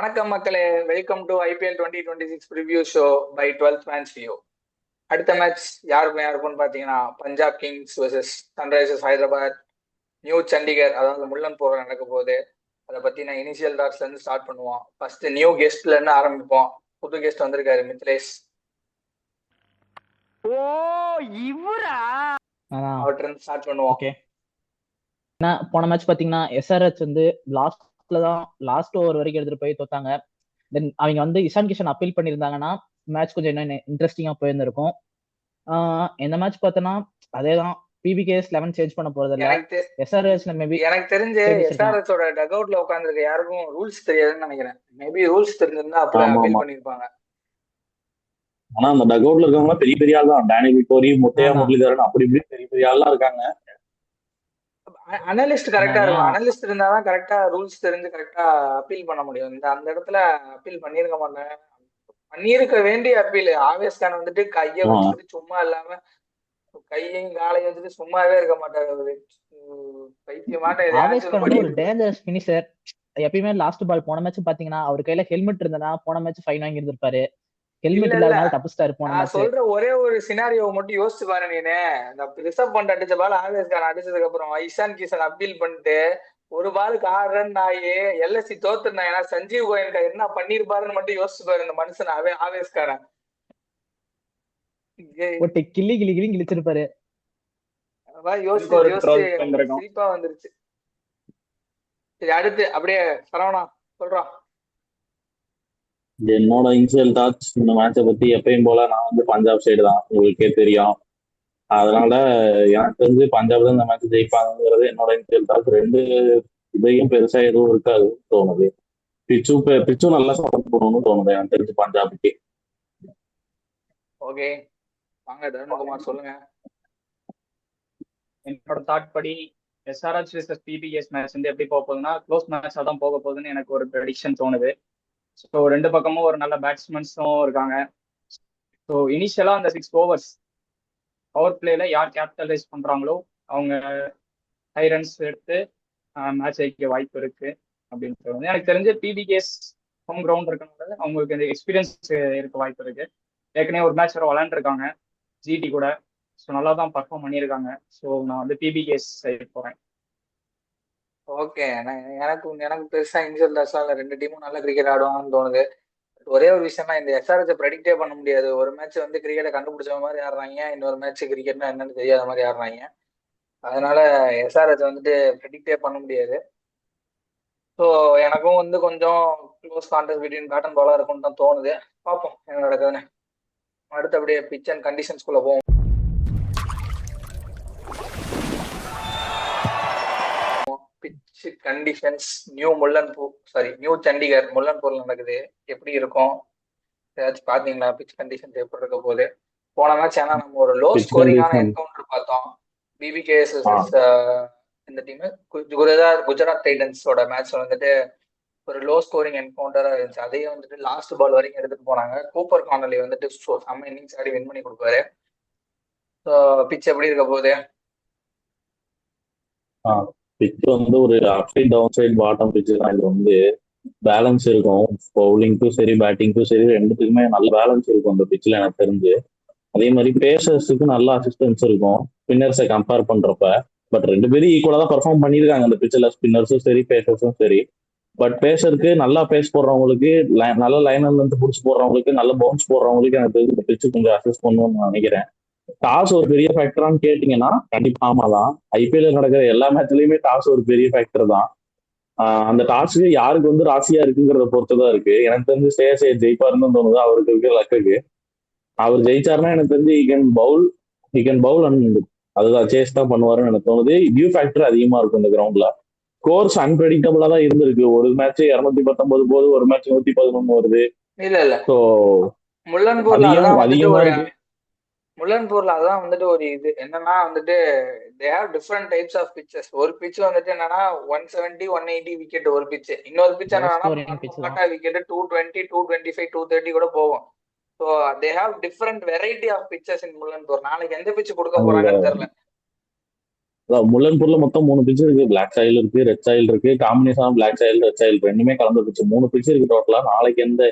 வணக்கம் மக்களே, welcome to IPL 2026 preview show by 12th match view. அடுத்த மேட்ச் யாருக்குன்னு பார்த்தீங்கன்னா Punjab Kings vs Sunrisers Hyderabad New Chandigarh, அதாவது முள்ளன் போர் நடக்க போகுது. அதை பற்றி நான் இனிஷியல் தாட்ஸ்லேருந்து ஸ்டார்ட் பண்ணுவோம். ஃபர்ஸ்ட் நியூ கெஸ்ட்லேருந்து ஆரம்பிப்போம். புது கெஸ்ட் வந்திருக்காரு மித்லேஷ். ஓ இவரா அவர்கிட்ட இருந்து ஸ்டார்ட் பண்ணுவோம். ஓகே, போன மேட்ச் பாத்தீங்கன்னா எஸ்ஆர்ஹெச் வந்து லாஸ்ட் ஓவர் வரைக்கும் எடுத்துட்டு போய் தோத்தாங்க. தென் அவங்க வந்து இஷான் கிஷன் அப்பீல் பண்ணியிருந்தாங்கன்னா மேட்ச் கொஞ்சம் இன்னும் இன்ட்ரெஸ்டிங்கா போயிருந்திருக்கும். இந்த மேட்ச் பார்த்தோன்னா அதேதான், பிபிகேஎஸ் 11 சேஞ்ச் பண்ண போறது இல்ல. எஸ்ஆர்ஹெச்ல மேபி எனக்கு தெரிஞ்சு எஸ்ஆர்ஹெச்சோட டக் அவுட்ல உட்காந்துருக்க யாருக்கும் ரூல்ஸ் தெரியாதுன்னு நினைக்கிறேன். மேபி ரூல்ஸ் தெரிஞ்சிருந்தா அப்பீல் பண்ணிருப்பாங்க. ஆனா அந்த டக் அவுட்ல இருக்கவங்க பெரிய பெரிய ஆள் தான். டேனி விக்டோரி, முத்தையா முரளிதரன், அப்படி இப்படி பெரிய பெரிய ஆள்லாம் இருக்காங்க. அனலிஸ்ட் கரெக்டா இருக்கும். அனலிஸ்ட் இருந்தாதான் கரெக்டா ரூல்ஸ் தெரிஞ்சு கரெக்டா அப்பீல் பண்ண முடியும். அந்த இடத்துல அப்பீல் பண்ணிருக்க மாட்டாங்க. பண்ணிருக்க வேண்டிய அப்பீல். ஆவேஸ் கான் வந்துட்டு கையை வச்சுட்டு சும்மா இல்லாம கையையும் காலையும் வச்சுட்டு சும்மாவே இருக்க மாட்டாரு. அவரு பைத்தியமாட்ட ஒரு டேஞ்சரஸ் பினிஷர். எப்பயுமே லாஸ்ட் பால் போன மேட்ச் பாத்தீங்கன்னா அவர் கையில ஹெல்மெட் இருந்தனா போன மேட்ச் ஃபைன் வாங்கி இருந்திருப்பாரு. ஹெல்மெட் இல்லாதனால தப்பிச்சிட்டாரு போன மேட்ச். சொல்ற ஒரே ஒரு சினாரியோ மட்டும் யோசிச்சு பாரு நீனே. இந்த ரிசர்வ் பண்ண அடிச்ச பால் ஆவேஸ் கான் அடிச்சதுக்கு அப்புறம் இஷான் கிஷன் அப்பீல் பண்ணிட்டு ஒரு பாலுக்கு 6 ரன் ஆகி எல்எஸ்சி தோத்துருந்தா. ஏன்னா சஞ்சீவ் கோயன்கா என்ன பண்ணிருப்பாருன்னு மட்டும் யோசிச்சு பாரு இந்த மனுஷன் ஆவேஸ் கான கிள்ளி கிழிச்சிருப்பாரு. சிரிப்பா வந்துருச்சு. சரி, அடுத்து அப்படியே சரவணா சொல்றான். என்னோட இனிஷியல் தாட்ஸ் இந்த மேட்சை பத்தி எப்பயும் போல நான் வந்து பஞ்சாப் சைடு தான், உங்களுக்கே தெரியும். அதனால எனக்கு தெரிஞ்சு பஞ்சாப் தான் இந்த மேட்ச் ஜெயிப்பாங்கிறது என்னோட இனிஷியல் தாட்ஸ். ரெண்டு இதையும் பெருசா எதுவும் இருக்காது தோணுது. பிச்சும் நல்லா சப்போர்ட் பண்ணணும்னு தோணுது எனக்கு தெரிஞ்சு பஞ்சாபுக்கு. ஓகே, வாங்க தருண்குமார் சொல்லுங்க. என்னோட தாட் படி எஸ்ஆர்ஹெச் vs பிபிகேஎஸ் மேட்ச் வந்து எப்படி போக போகுதுன்னா க்ளோஸ் மேட்சா தான் போக போகுதுன்னு எனக்கு ஒரு ப்ரெடிக்ஷன் தோணுது. ஸோ ரெண்டு பக்கமும் ஒரு நல்ல பேட்ஸ்மேன்ஸும் இருக்காங்க. ஸோ இனிஷியலாக அந்த 6 overs பவர் பிளேல யார் கேபிட்டலைஸ் பண்றாங்களோ அவங்க ஹை ரன்ஸ் எடுத்து மேட்ச் ஜெயிக்க வாய்ப்பு இருக்கு அப்படின்னு சொல்லுவாங்க. எனக்கு தெரிஞ்ச பிபிகேஎஸ் ஹோம் கிரவுண்ட் இருக்கனால அவங்களுக்கு இந்த எக்ஸ்பீரியன்ஸ் இருக்க வாய்ப்பு இருக்கு. ஏற்கனவே ஒரு மேட்ச் வர விளையாண்டுருக்காங்க ஜிடி கூட. ஸோ நல்லா தான் பர்ஃபார்ம் பண்ணியிருக்காங்க. ஸோ நான் வந்து பிபிகேஎஸ் சைடு போறேன். ஓகே, எனக்கு பெருசா இனிஷியல் தாட்ஸ்லாம் ரெண்டு டீமும் நல்ல கிரிக்கெட் ஆடுவாங்கன்னு தோணுது. ஒரே ஒரு விஷயம்னா இந்த எஸ்ஆர்ஹெச் ப்ரெடிக்டே பண்ண முடியாது. ஒரு மேட்ச் வந்து கிரிக்கெட்டை கண்டுபிடிச்ச மாதிரி ஆடுறாங்க, இன்னொரு மேட்ச் கிரிக்கெட்னா என்னன்னு தெரியாத மாதிரி ஆடுறாங்க. அதனால எஸ்ஆர்ஹெச் வந்துட்டு ப்ரெடிக்டே பண்ண முடியாது. ஸோ எனக்கும் வந்து கொஞ்சம் close contest between bat and பாலா இருக்கும்னு தான் தோணுது. பார்ப்போம் என்ன நடக்குதுன்னு. அடுத்து அப்படியே பிச் அண்ட் கண்டிஷன்ஸ்குள்ள போவோம். பிச் கண்டிஷன்ஸ் நியூ சண்டிகர் முல்லன்பூர்ல நடக்குது. எப்படி இருக்கும் ஏதாச்சும் பாத்தீங்களா? பிச் கண்டிஷன்ஸ் எப்படி இருக்க போகுது? போன மேட்ச் ஏன்னா நம்ம ஒரு லோ ஸ்கோரிங்கான என்கவுண்டர் பார்த்தோம். பிபிகேஎஸ் இந்த டீம் குஜராத் டைட்டன்ஸோட மேட்ச் வந்துட்டு ஒரு லோ ஸ்கோரிங் என்கவுண்டரா இருந்துச்சு. அதையே வந்துட்டு லாஸ்ட் பால் வரைக்கும் எடுத்துட்டு போனாங்க. கூப்பர் கார்னலி வந்துட்டு செம்ம இன்னிங்ஸ் ஆடி வின் பண்ணி கொடுப்பாரு. ஸோ பிச் எப்படி இருக்க போகுது? பிச் வந்து ஒரு up side down side bottom pitch தான். இது வந்து பேலன்ஸ் இருக்கும். பவுலிங்க்கும் சரி பேட்டிங்க்கும் சரி ரெண்டுத்துக்குமே நல்ல பேலன்ஸ் இருக்கும் அந்த பிச்சில் எனக்கு தெரிஞ்சு. அதே மாதிரி பேசர்ஸுக்கு நல்ல அசிஸ்டன்ஸ் இருக்கும் ஸ்பின்னர்ஸை கம்பேர் பண்றப்ப. பட் ரெண்டு பேரும் ஈக்குவலா தான் பெர்ஃபார்ம் பண்ணியிருக்காங்க அந்த பிச்சில், ஸ்பின்னர்ஸும் சரி பேசர்ஸும் சரி. பட் பேசருக்கு நல்லா பேஸ் போடுறவங்களுக்கு, நல்ல லைனர் இருந்து பிடிச்சி போடுறவங்களுக்கு, நல்ல பவுன்ஸ் போடுறவங்களுக்கு எனக்கு தெரிஞ்சு இந்த பிச்சு கொஞ்சம் அசிஸ்ட் பண்ணணும்னு நினைக்கிறேன். டாஸ் ஒரு பெரிய ஃபேக்டரான்னு கேட்டீங்கன்னா கண்டிப்பா ஆமாதான். ஐபிஎல் நடக்கிற எல்லா மேட்ச்லயுமே டாஸ் ஒரு பெரிய ஃபேக்டர் தான். அந்த டாஸுக்கு யாருக்கு வந்து ராசியா இருக்குங்கிறத பொறுத்துதான் இருக்கு. எனக்கு தெரிஞ்சு ஸ்ரேயஸ் ஜெயிப்பாருன்னு தோணுது. அவருக்கு இருக்க லக்குக்கு அவர் ஜெயிச்சாருன்னா எனக்கு தெரிஞ்சு ஹி கேன் பவுல் அண்ட் அதுதான் சேஸ் தான் பண்ணுவாருன்னு எனக்கு தோணுது. டியூ ஃபேக்டர் அதிகமா இருக்கும் இந்த கிரவுண்ட்ல. ஸ்கோர்ஸ் அன்பிரடிக்டபிளா தான் இருந்திருக்கு. ஒரு மேட்ச் 219 போது, ஒரு மேட்ச் 111 வருது. இல்ல ஸோ முல்லன்பூர்ல அதான் வந்துட்டு ஒரு இது என்னன்னா வந்துட்டு they have different types of pitches. ஒரு பிச் வந்துட்டு என்னன்னா 170 180 விக்கெட் ஒரு பிச். இன்னொரு பிச் என்னன்னா விக்கெட் 220 225 230 கூட போகும். So they have different variety of pitches in Mullanpur. நாளைக்கு எந்த பிச் கொடுக்க போறாங்கன்னு தெரியல. அதான் முல்லன்பூர்ல மொத்தம் 3 பிட்ச் இருக்கு. பிளாக் சாயில் இருக்கு, ரெட் சாயில் இருக்கு, combination black soil red soil ரெண்டுமே கலந்த பிட்ச் 3 பிட்ச் இருக்கு டோட்டலா. நாளைக்கு எந்த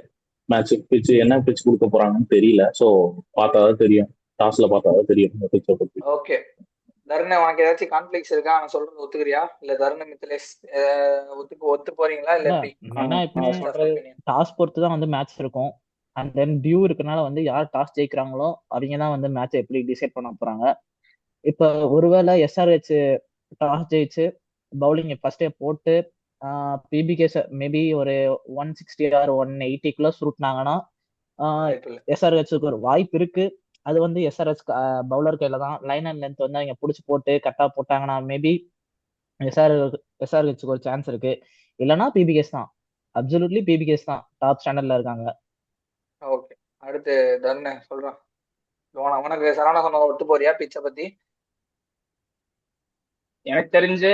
மேட்ச் பிட்ச் என்ன பிட்ச் கொடுக்க போறாங்கன்னு தெரியல. ஸோ பார்த்தாதான் தெரியும், டாஸ்ல பார்த்தாதான் தெரியும் இந்த பிட்சை பத்தி. ஓகே தருண், உனக்கு ஏதாச்சும் கான்ஃபிளிக்ஸ் இருக்கா? நான் சொல்றது ஒத்துக்கிறியா? இல்ல தருண் மித்திலேஷ் ஒத்து போறீங்களா இல்ல இல்ல எப்படி? மெயினா எப்பவுமே சொல்றது டாஸ் பொறுத்து தான் வந்து மேட்ச் இருக்கும். அண்ட் தென் டியூ இருக்கனால வந்து யார் டாஸ் ஜெயிக்கிறாங்களோ அவங்க தான் வந்து மேட்சை எப்படி டிசைட் பண்ண போறாங்க. இப்ப ஒருவேளை எஸ்ஆர்ஹெச் டாஸ் ஜெயிச்சு பவுலிங் ஃபர்ஸ்டே போட்டு பிபிகே மேபி ஒரு 160 ஆர் 180 சுருட்டினாங்கன்னா வாய்ப்பு இல்ல. எஸ்ஆர்ஹெச்சுக்கு ஒரு வாய்ப்பு இருக்கு. அது வந்து எஸ்ஆர்ஹெச் பவுலர் கையில தான். லைன் அண்ட் லென்த் வந்து அவங்க பிடிச்சி போட்டு கரெக்டா போட்டாங்கன்னா மேபி எஸ்ஆர்ஹெச்சுக்கு ஒரு சான்ஸ் இருக்கு. இல்லைன்னா பிபிகேஸ் தான், அப்சல்யூட்லி பிபிகேஸ் தான் டாப் ஸ்டாண்டர்ட்ல இருக்காங்க. ஓகே அடுத்து தருண் சொல்றான். உனக்கு சரவணா சொன்ன ஒத்து போறியா பிச்சை பத்தி? எனக்கு தெரிஞ்சு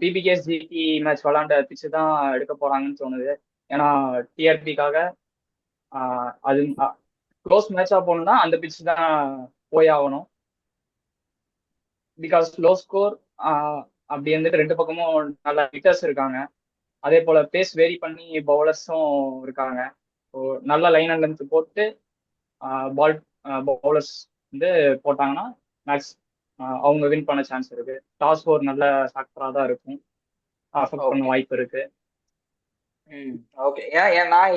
பிபிகேஎஸ் ஜிடி மேட்ச் விளாண்ட பிச்சு தான் எடுக்க போறாங்கன்னு தோணுது. ஏன்னா டிஆர்பிக்காக அது க்ளோஸ் மேட்சா போகணும்னா அந்த பிச்சு தான் போய் ஆகணும். பிகாஸ் லோ ஸ்கோர் அப்படி வந்துட்டு ரெண்டு பக்கமும் நல்ல ஹிட்டர்ஸ் இருக்காங்க. அதே போல பேஸ் வேரி பண்ணி பவுலர்ஸும் இருக்காங்க. ஸோ நல்ல லைன் அண்ட் லென்த் போட்டு பவுலர்ஸ் வந்து போட்டாங்கன்னா மேட்ச் அவங்க வின் பண்ண சான்ஸ் இருக்கு. டாஸ் ஒரு நல்ல ஃபேக்டரா தான் இருக்கும், அஃபெக்ட் பண்ண வாய்ப்பு இருக்கு. ஓகே ஏன் நான்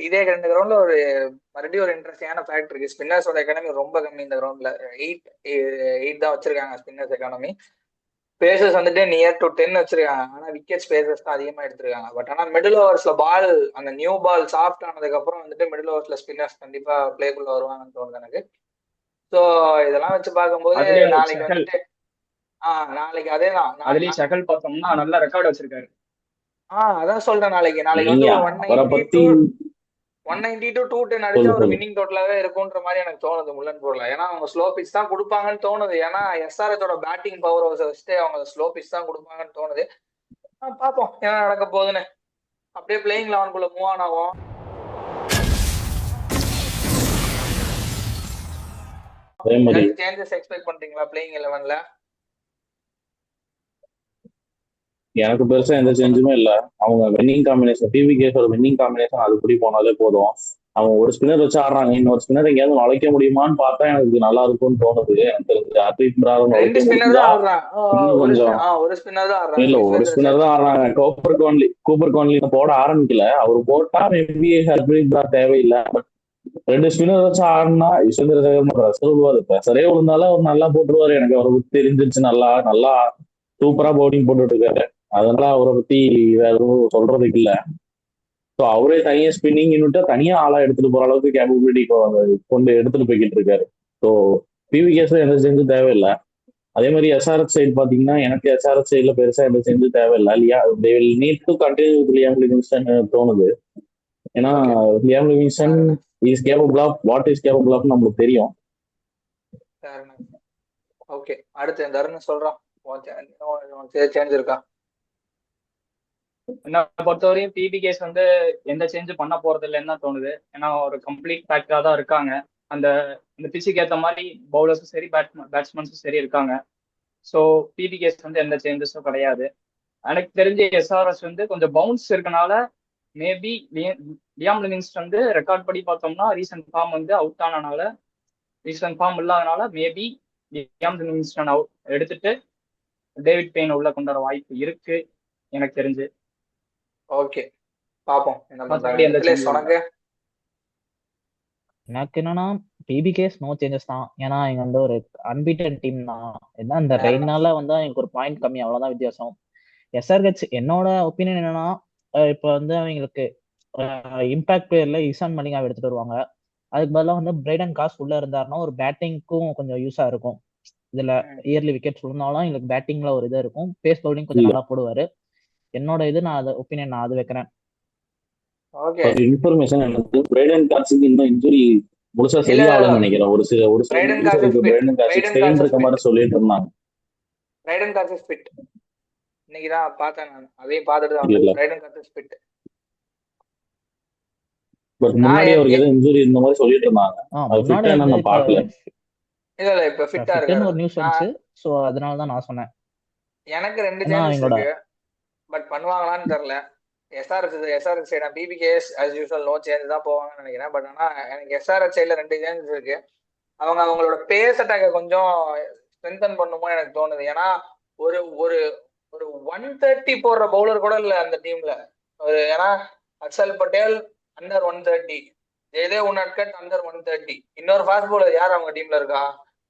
இதே 2 கிரவுண்ட்ல ஒரு மறுபடியும் ஒரு இன்ட்ரெஸ்டிங்கான ஃபேக்ட் இருக்கு. ஸ்பின்னர்ஸோட எக்கானமி ரொம்ப கம்மி இந்த கிரவுண்ட்ல. 8 தான் வச்சிருக்காங்க ஸ்பின்னர்ஸ் எக்கானமி. பேசஸ் வந்துட்டு நியர் டு 10 வச்சிருக்காங்க. ஆனா விக்கெட் ஸ்பேசஸ் தான் அதிகமா எடுத்திருக்காங்க. பட் ஆனா மிடில் ஓவர்ஸ்ல பால் அந்த நியூ பால் சாஃப்ட் ஆனதுக்கு அப்புறம் வந்துட்டு மிடில் ஓவர்ஸ்ல ஸ்பின்னர்ஸ் கண்டிப்பா பிளேக்குள்ள வருவாங்கன்னு தோணுது எனக்கு. ஸோ இதெல்லாம் வச்சு பார்க்கும்போது நாளைக்கு வந்துட்டு நாளைக்கு அதேதான். அதுலயும் ஷகல் பார்த்தோம்னா நல்ல ரெக்கார்ட் வச்சிருக்காரு. அதான் சொல்றேன். நாளைக்கு வந்து 190 to 210 அடிச்சா ஒரு வின்னிங் டோட்டலாவே இருக்கும்ன்ற மாதிரி எனக்கு தோணுது முல்லன்பூர்ல. ஏன்னா அவங்க ஸ்லோ பிச் தான் கொடுப்பாங்கன்னு தோணுது. ஏன்னா எஸ்ஆர்ஹெச்சோட பேட்டிங் பவர் வச்சுட்டு அவங்க ஸ்லோ பிச் தான் கொடுப்பாங்கன்னு தோணுது. பாப்போம் என்ன நடக்க போகுதுன்னு. அப்படியே பிளேயிங் 11 மூவ் ஆன் ஆகும். சேஞ்சஸ் எக்ஸ்பெக்ட் பண்றீங்களா பிளேயிங் 11ல? எனக்கு பெருசா எந்த சேஞ்சுமே இல்ல. அவங்க வின்னிங் காம்பினேஷன், பிபிகேஸோட வின்னிங் காம்பினேஷன் அதுபடி போனாலே போதும். அவங்க ஒரு ஸ்பின்னர் வச்சு ஆடுறாங்க, இன்னொரு ஸ்பின்னர் எங்கேயாவது நுழைக்க முடியுமான்னு பார்த்தா எனக்கு நல்லா இருக்கும்னு தோணுது. எனக்கு தெரிஞ்சு ஹர்ப்ரீத் பிரார் ரெண்டு ஸ்பின்னர் தான் ஆடுறாங்க. கொஞ்சம் ஒரு ஸ்பின்னர் தான் ஆடுறாங்க. இல்ல ஒரு ஸ்பின்னர் தான் ஆடுறாங்க. கூப்பர் கான்லி போட ஆரம்பிக்கல. அவர் போட்டா மேபி ஹர்ப்ரீத் பிரார் தேவையில்லை. பட் 2 ஸ்பின்னர் வச்சு ஆடினா யுஸ்வேந்திர சேகர் ரசருவாரு பிரஷரே விழுந்தாலும் அவர் நல்லா போட்டுருவாரு. எனக்கு அவரை பத்தி தெரிஞ்சிருச்சு. நல்லா நல்லா சூப்பரா பவுலிங் போட்டுட்டு இருக்காரு. அதனால அவரை பத்தி வேற எதுவும் சொல்றதுக்கு இல்ல. ஸோ அவரே தனியா ஸ்பின்னிங் யூனிட்டா தனியா ஆளா எடுத்துட்டு போற அளவுக்கு கேப்பபிலிட்டி கொண்டு எடுத்துட்டு போய்கிட்டு இருக்காரு. ஸோ பிவிகேஸ் எந்த சேஞ்சும் தேவையில்லை. அதே மாதிரி எஸ்ஆர்எச் சைடு பாத்தீங்கன்னா எனக்கு எஸ்ஆர்எச் சைட்ல பெருசா எந்த சேஞ்சும் தேவையில்லை. Need to continue with Liam Livingstone தோணுது. ஏன்னா Liam Livingstone is capable of what is capable of நம்மளுக்கு தெரியும். ஓகே அடுத்து தருண் சொல்றான். சேஞ்ச் இருக்கா? என்ன பொறுத்தவரையும் பிபிகேஸ் வந்து எந்த சேஞ்சும் பண்ண போறது இல்லைன்னு தோணுது. ஏன்னா ஒரு கம்ப்ளீட் பேக்கா தான் இருக்காங்க. அந்த பிச்சுக்கு ஏற்ற மாதிரி பவுலர்ஸும் சரி பேட்ஸ்மேன்ஸும் சரி இருக்காங்க. ஸோ பிபிகேஸ் வந்து எந்த சேஞ்சஸும் கிடையாது. எனக்கு தெரிஞ்ச எஸ்ஆர்எஸ் வந்து கொஞ்சம் பவுன்ஸ் இருக்கனால மேபி லியாம் லிவிங்ஸ்டன் வந்து ரெக்கார்ட் படி பார்த்தோம்னா ரீசன்ட் ஃபார்ம் வந்து அவுட் ஆனனால, ரீசன்ட் ஃபார்ம் இல்லாதனால மேபி லியாம் லிவிங்ஸ்டன் எடுத்துட்டு டேவிட் பெயின் உள்ள கொண்டு வர வாய்ப்பு இருக்கு எனக்கு தெரிஞ்சு. ஓகே பாப்போம் என்ன பண்றாங்க. எனக்கு என்னன்னா பிபிகேஸ் நோ சேஞ்சஸ் தான். ஏன்னா இங்க வந்து ஒரு அன்பீட்டன் டீம் தான். ஏன்னா இந்த ரெயினால வந்து எனக்கு ஒரு பாயிண்ட் கம்மி, அவ்வளவுதான் வித்தியாசம். எஸ்ஆர்ஹெச் என்னோட ஒப்பீனியன் என்னன்னா இப்ப வந்து அவங்களுக்கு இம்பாக்ட் பிளேயர்ல இசான் மலிங்கா எடுத்துட்டு வருவாங்க. அதுக்கு பதிலாக வந்து பிரைடன் காஸ் உள்ள இருந்தாருன்னா ஒரு பேட்டிங்க்கும் கொஞ்சம் யூஸா இருக்கும். இதுல இயர்லி விக்கெட் விழுந்தாலும் எங்களுக்கு பேட்டிங்ல ஒரு இது இருக்கும். பேஸ் பவுலிங் கொஞ்சம் நல்லா போடுவாரு. என்னோட இது நான் ஒப்பீனியன் நான் அது வைக்கிறேன். இன்ஃபர்மேஷன் எனக்கு பிரைடன் காஸுக்கு இன்னும் இன்ஜுரி முழுசா சரியாகலன்னு நினைக்கிறேன். ஒரு சில பிரைடன் காஸ் இருக்க மாதிரி சொல்லிட்டு இருந்தாங்க. Brydon Carse is fit. இன்னைக்கு தான் பார்த்தேன் நான். அதையும் பார்த்துட்டு தான் Brydon Carse is fit. But முன்னாடி அவருக்கு ஏதோ இன்ஜுரி இந்த மாதிரி சொல்லிட்டு இருந்தாங்க. அது ஃபிட்டா நான் பார்க்கல. இல்ல இப்ப ஃபிட்டா இருக்கு ஒரு நியூஸ் வந்துச்சு. சோ அதனால தான் நான் சொன்னேன். எனக்கு 2 ஏன்னா சேஞ்சஸ் அவங்களோட இருக்கு, பட் பண்ணுவாங்களான்னு தெரியல. SRH side PBKS as usual no change தான் போவாங்கன்னு நினைக்கிறேன். பட் ஆனா எனக்கு எஸ்ஆர்எஸ் சைடுல 2 சேஞ்சஸ் இருக்கு. அவங்க அவங்களோட பேஸ் அட்டாக கொஞ்சம் ஸ்ட்ரென்தன் பண்ணுமோ எனக்கு தோணுது. ஏன்னா ஒரு ஒரு ஒரு 130 போடுற பவுலர் கூட இல்ல அந்த டீம்ல. ஏன்னா அக்சல் பட்டேல் அண்டர் 130, ஜெயதேவ் உனட்கட் அண்டர் 130, இன்னொரு ஃபாஸ்ட் பவுலர் யார் அவங்க டீம்ல இருக்கா?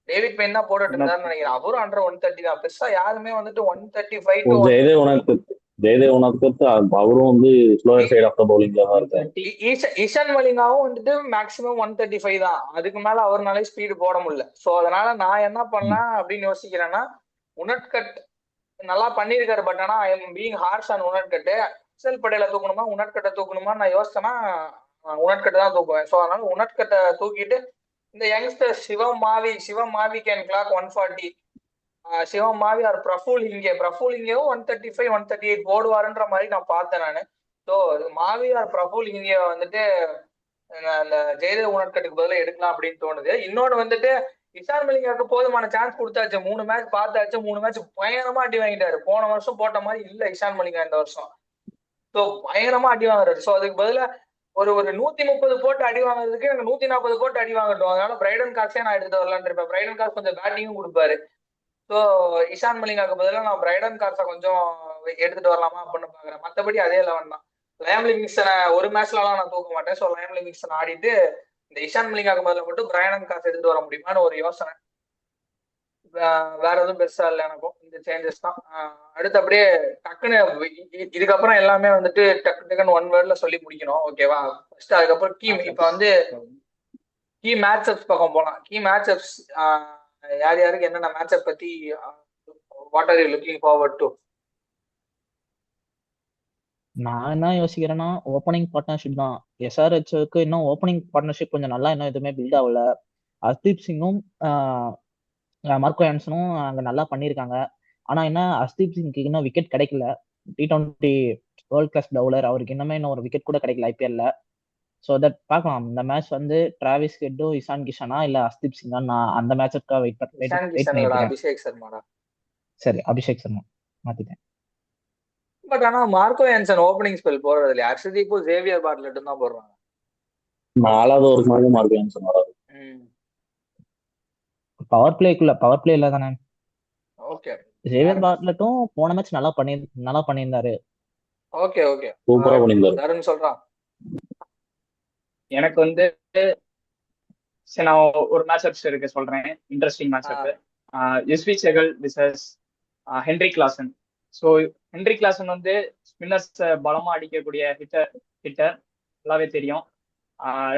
டேவிட் பெயின் தான் போட்டுட்டு இருந்தாருன்னு நினைக்கிறேன். அவரும் அண்டர் 130 தான். பெருசா யாருமே வந்துட்டு 135 டு ஜெயதேவ் உனக்கு அவரும் வந்து ஸ்லோயர் சைடு ஆஃப் த பவுலிங்ல தான் இருக்காரு. ஈஷான் மலிங்காவும் வந்துட்டு மேக்ஸிமம் 135 தான். அதுக்கு மேல அவர்னாலே ஸ்பீடு போட முடியல. சோ அதனால நான் என்ன பண்ணலாம் அப்படின்னு யோசிக்கிறேன்னா, உனட்கட் நல்லா பண்ணியிருக்காரு. பட் ஆனா I am being harsh on Unadkat. Axar பட்டேல தூக்கணுமா உனட்கட்டை தூக்கணுமா நான் யோசிச்சேன்னா உனட்கட்டை தான் தூக்குவேன். ஸோ அதனால உனட்கட்டை தூக்கிட்டு இந்த youngster Shivam Mavi can clock 140, Shivam Mavi or Praful இங்கேயும் 135 138 போடுவாருன்ற மாதிரி நான் பார்த்தேன் நான். ஸோ மாவி ஆர் பிரஃபுல் இங்கே வந்துட்டு அந்த ஜெயதேவ் உனட்கட்டுக்கு பதிலாக எடுக்கலாம் அப்படின்னு தோணுது. இன்னொன்று வந்துட்டு இஷான் மலிங்காவுக்கு போதுமான சான்ஸ் கொடுத்தாச்சு. 3 மேட்ச் பார்த்தாச்சு. 3 மேட்ச் பயங்கரமா அடி வாங்கிட்டாரு. போன வருஷம் போட்ட மாதிரி இல்ல இஷான் மலிங்கா இந்த வருஷம். ஸோ பயங்கரமா அடி வாங்குறாரு. ஸோ அதுக்கு பதிலா ஒரு 130 போட்டு அடி வாங்குறதுக்கு எனக்கு 140 போட்டு அடி வாங்கட்டும். அதனால பிரைடன் கார்ஸே நான் எடுத்துட்டு வரலான்னு இருப்பேன். பிரைடன் கார்ஸ் கொஞ்சம் பேட்டிங்கும் கொடுப்பாரு. ஸோ இஷான் மலிங்காக்கு பதிலாக நான் பிரைடன் கார்ஸை கொஞ்சம் எடுத்துட்டு வரலாமா அப்படின்னு பாக்குறேன். மற்றபடி அதே 11 தான். லயம் லிவிங்ஸ்டனை ஒரு மேட்ச்லாம் நான் தூக்க மாட்டேன். ஸோ லயம் லிவிங்ஸ்டன் ஆடிட்டு இந்த இஷான் மலிங்காக்கு பதிலாக மட்டும் பிரைடன் கார்ஸ் எடுத்துட்டு வர முடியுமான்னு ஒரு யோசனை. வேற எதுவும் பெருசா இல்லை எனக்கும். இந்த சேஞ்சஸ் தான். அடுத்து அப்படியே டக்குன்னு இதுக்கப்புறம் எல்லாமே வந்துட்டு டக்குன்னு ஒன் வேர்ட்ல சொல்லி முடிக்கணும். ஓகேவா? ஃபர்ஸ்ட் அதுக்கப்புறம் இப்ப வந்து கீ மேட்சப்ஸ் பக்கம் போலாம். கீ மேட்சப்ஸ் யார் யாருக்கு என்னென்ன மேட்சப் பத்தி what are you looking forward to? நான் என்ன யோசிக்கிறேன்னா ஓப்பனிங் பார்ட்னர்ஷிப் தான். எஸ்ஆர்ஹெச்க்கு இன்னும் ஓப்பனிங் பார்ட்னர்ஷிப் கொஞ்சம் நல்லா இன்னும் எதுவுமே பில்ட் ஆகல. ஹர்தீப் சிங்கும் மார்க்கோ ஆன்சனும் அங்க நல்லா பண்ணியிருக்காங்க. ஆனா என்ன ஹர்தீப் சிங்க்கு இன்னும் விக்கெட் கிடைக்கல. T20 வேர்ல்ட் கிளாஸ் பவுலர், அவருக்கு இன்னும் ஒரு விக்கெட் கூட கிடைக்கல ஐபிஎல்ல. ஸோ தட் பார்க்கலாம். இந்த மேட்ச் வந்து டிராவிஸ் ஹெட்டோ இஷான் கிஷனா இல்ல ஹர்தீப் சிங்கா, நான் அந்த மேட்சுக்காக வெயிட் பண்ணிருக்கேன். அபிஷேக் சர்மாடா. சரி, அபிஷேக் சர்மா மாத்திட்டேன். பட் ஆனா மார்க்கோ ஆன்சன் ஓப்பனிங் ஸ்பெல் போடுறது இல்லையா? ஹர்ஷதீப்பும் ஜேவியர் பார்ட்லெட்டும் தான் போடுறாங்க. 4வது ஒரு மாதிரி மார்க்கோ ஆன்சன் வராது. பவர் பிளே இல்ல தானே. ஓகே. ஜேவியர் பார்ட்லெட்டும் போன மேட்ச் நல்லா பண்ணியிருந்தாரு. ஓகே ஓகே, சூப்பரா பண்ணியிருந்தாரு. தருண் சொல்றான். எனக்கு வந்து சரி, நான் ஒரு மேட்ச் இருக்கு சொல்றேன். Interesting match. எஸ்வி Chahal versus Heinrich Klaasen. So Heinrich Klaasen வந்து ஸ்பின்னர்ஸ் பலமா அடிக்கக்கூடிய ஹிட்டர் நல்லாவே தெரியும்.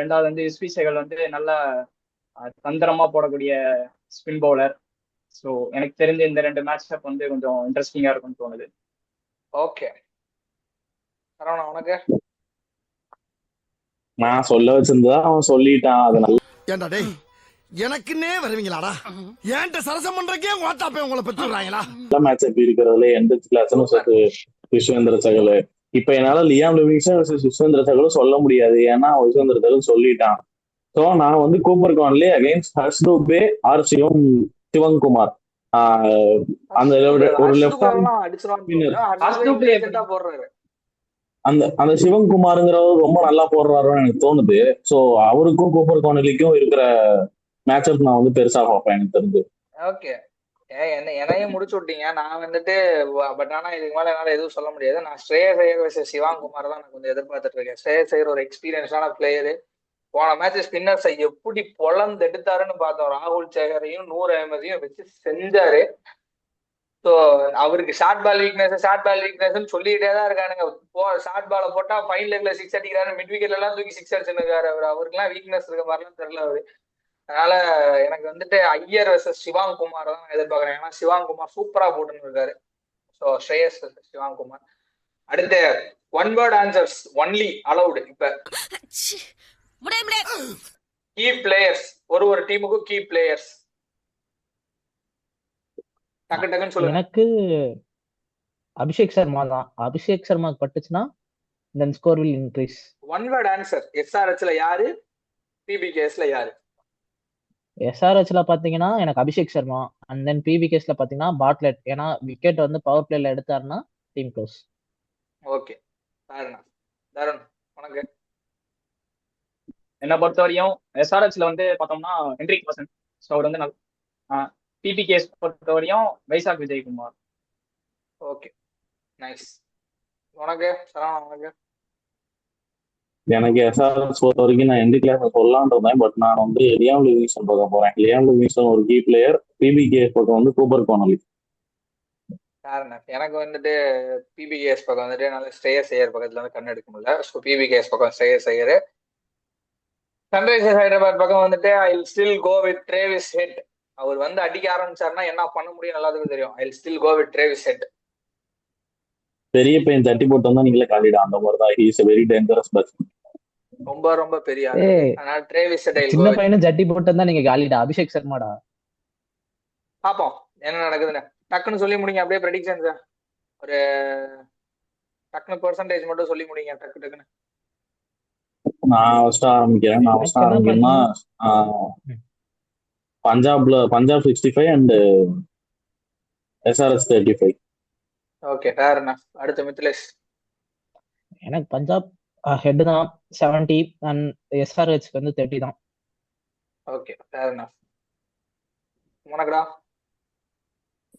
ரெண்டாவது வந்து எஸ்வி செகல் வந்து நல்ல தந்திரமா போடக்கூடிய ஸ்பின் பவுலர். ஸோ எனக்கு தெரிஞ்ச இந்த 2 மேட்ச் வந்து கொஞ்சம் இன்ட்ரெஸ்டிங்கா இருக்கும்னு தோணுது. ஓகே சரவணா, உனக்கு? நான் சொல்ல வச்சிருந்தா அவன் சொல்லிட்டான். அதனால ஏண்டா டேய், எனக்குன்னே வருவீங்களாடா? ஏன்ட்ட சரசம் பண்றக்கே வாட்டாப்பே உங்களை பெற்றுறாங்களா? மேட்ச் எப்படி இருக்கிறதுல எந்த கிளாஸ்னு விஸ்வேந்திர சகல். இப்ப என்னால லியாம் லிவிங்ஸ்டன் விஸ்வேந்திர சகலும் சொல்ல முடியாது. ஏன்னா விஸ்வேந்திர சகல் சொல்லிட்டான். ஸோ நான் வந்து கூப்பர் கான்லே அகைன்ஸ்ட் ஹர்ஷ்தூபே ஆர் சிவங்குமார் அந்த ஒரு லெஃப்ட் அந்த சிவங்குமாருங்கிறவர் ரொம்ப நல்லா போடுறாருன்னு எனக்கு தோணுது. ஸோ அவருக்கும் கூப்பர் கான்லிக்கும் இருக்கிற மேட்சப் நான் வந்து பெருசா பார்ப்பேன் எனக்கு தெரிஞ்சு. ஓகே, என்னையும் முடிச்சு விட்டீங்க. நான் வந்துட்டு பட் ஆனா இதுக்கு மேல என்னால எதுவும் சொல்ல முடியாது. நான் ஸ்ரேயஸ் ஐயர் வர்சஸ் சிவங்குமார் தான் நான் கொஞ்சம் எதிர்பார்த்துட்டு இருக்கேன். ஸ்ரேயஸ் ஐயர் ஒரு எக்ஸ்பீரியன்ஸான பிளேயரு. போன மேட்ச் ஸ்பின்னர்ஸை எப்படி பொழந்து எடுத்தாருன்னு பார்த்தோம். ராகுல் சேகரையும் நூர் அஹமதையும் வச்சு செஞ்சாரு. ஸோ அவருக்கு ஷார்ட் பால் வீக்னஸ் சொல்லிட்டே தான் இருக்கானுங்க. ஷார்ட் பாலை போட்டா ஃபைன் லெக்ல 6 அடிக்கிறாரு, மிட் விக்கெட்ல எல்லாம் தூக்கி 6 அடிச்சுருக்காரு. அவருக்குலாம் வீக்னஸ் இருக்க மாதிரிலாம் தெரியல அவரு. அதனால எனக்கு வந்துட்டு ஐயர் வர்சஸ் சிவங்குமார் தான் எதிர்பார்க்குறேன். ஏன்னா சிவங்குமார் சூப்பரா போட்டுன்னு இருக்காரு. ஸோ ஸ்ரேயஸ் சிவங்குமார். அடுத்து one word answers only allowed. இப்ப கீ பிளேயர்ஸ், ஒரு டீமுக்கும் கீ பிளேயர்ஸ் டக்குன்னு சொல்லுங்க. எனக்கு அபிஷேக் சர்மா தான். அபிஷேக் சர்மா பட்டுச்சுன்னா then score will increase. One word answer. எஸ்ஆர்ஹெச்ல யாரு, பிபிகேஎஸ்ல யாரு? எஸ்ஆர்ஹெச்ல பாத்தீங்கன்னா எனக்கு அபிஷேக் சர்மா, அண்ட் தென் பிபிகேஸ்ல பாத்தீங்கன்னா பாட்லெட். ஏன்னா விக்கெட் வந்து பவர் பிளேல எடுத்தாருன்னா டீம் க்ளோஸ். ஓகே, தருண் உனக்கு? என்னை பொறுத்த வரையும் எஸ்ஆர்ஹெச்ல வந்து பார்த்தோம்னா ஹென்ரிக் வாசன். ஸோ அவர் வந்து பிபிகேஸ் பொறுத்த வரையும் வைசாக் விஜயகுமார். Okay, nice. உனக்கு சரவணா, உனக்கு? எனக்கு எஸ்ஆர்எஸ் பொறுத்த வரைக்கும் நான் எந்த கிளாஸ் சொல்லலான் இருந்தேன், பட் நான் வந்து லியாம் லிவிங்ஸ்டன் பார்க்க போறேன். லியாம் லிவிங்ஸ்டன் ஒரு கீ பிளேயர். பிபிகே பக்கம் வந்து கூப்பர் கோனலி. எனக்கு வந்துட்டு பிபிகேஎஸ் பக்கம் வந்துட்டு நல்ல ஸ்ரேயஸ் ஐயர் பக்கத்துல வந்து கண் எடுக்க முடியல. ஸோ பிபிகேஎஸ் பக்கம் ஸ்ரேயஸ் ஐயர். சன்ரைசர்ஸ் ஹைதராபாத் பக்கம் வந்துட்டு I still go with Travis Head. அவர் வந்து அடிக்க ஆரம்பிச்சாருன்னா என்ன பண்ண முடியும் எல்லாத்துக்கும் தெரியும். I still go with Travis Head. பெரிய பையன் தட்டி போட்டு வந்தா நீங்களே காலிடா அந்த மாதிரி தான். He is very dangerous batsman. ரொம்ப ரொம்ப பெரிய ஆளு. ஏய் அதனால ட்ரேவிஸ் ஹெட் சின்ன பையனும் ஜட்டி போட்டு தான் நீங்க காலிடா. அபிஷேக் சர்மாடா. பார்ப்போம் என்ன நடக்குதுன்னு. டக்குன்னு சொல்லி முடிங்க அப்படியே ப்ரெடிக்ஷன்ஸ். ஒரு டக்குனு பெர்சன்டேஜ் மட்டும் சொல்லி முடிங்க டக்கு டக்குன்னு. நான் ஃபர்ஸ்ட் ஆரம்பிக்கிறேன். நான் ஃபர்ஸ்ட் எனக்கு என்ன ஆரம்பிக்கணும்னா Punjab 65 and SRS 35. Okay, fair என்ன. அடுத்து மித்லேஷ். எனக்கு பஞ்சாப் ஹெட் தான் 70 அண்ட் எஸ்ஆர்ஹெச்க்கு வந்து 30 தான். ஓகே, ஃபேர் என்ன. உனக்குடா?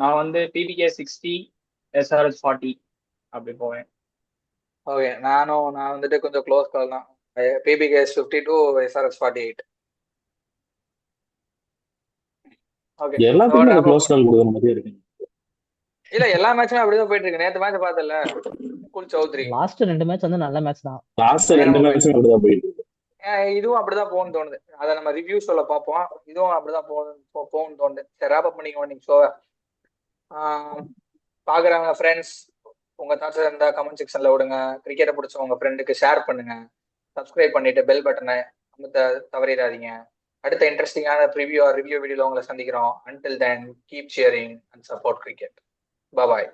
நான் வந்து பிபிகே 60, எஸ்ஆர்ஹெச் 40 அப்படி போவேன். ஓகே, நான் வந்துட்டு கொஞ்சம் க்ளோஸ் கால் தான். PBKS 52, SRS 48. ஓகே, எல்லாத்துக்குமே க்ளோஸ் கால் கொடுக்குற மாதிரி இருக்கு. இல்ல எல்லா மேட்சுமே அப்படிதான் போயிட்டு இருக்கு. நேத்து மேட்ச் பார்த்தல, குல் சௌத்ரி. லாஸ்ட் 2 மேட்ச் வந்து நல்ல மேட்ச் தான். லாஸ்ட் 2 மேட்சும் அப்படிதான் போயிட்டு இருக்கு. இதுவும் அப்படிதான் போகணும்னு தோணுது. அதை நம்ம ரிவ்யூ சொல்ல பார்ப்போம். இதுவும் அப்படிதான் போகணும்னு தோணுது. சரி, ராப் அப் பண்ணிக்கோ நீங்க ஷோவை. பாக்குறாங்க ஃப்ரெண்ட்ஸ், உங்க தாட்ஸ் இருந்தா கமெண்ட் செக்ஷன்ல விடுங்க. கிரிக்கெட்டை பிடிச்ச உங்க ஃப்ரெண்டுக்கு ஷேர் பண்ணுங்க. சப்ஸ்கிரைப் பண்ணிட்டு பெல் பட்டனை அமுத்த தவறிடாதீங்க. அடுத்த இன்ட்ரெஸ்டிங்கான ரிவ்யூ வீடியோல உங்களை சந்திக்கிறோம். Until then, keep cheering and support cricket. Bye bye.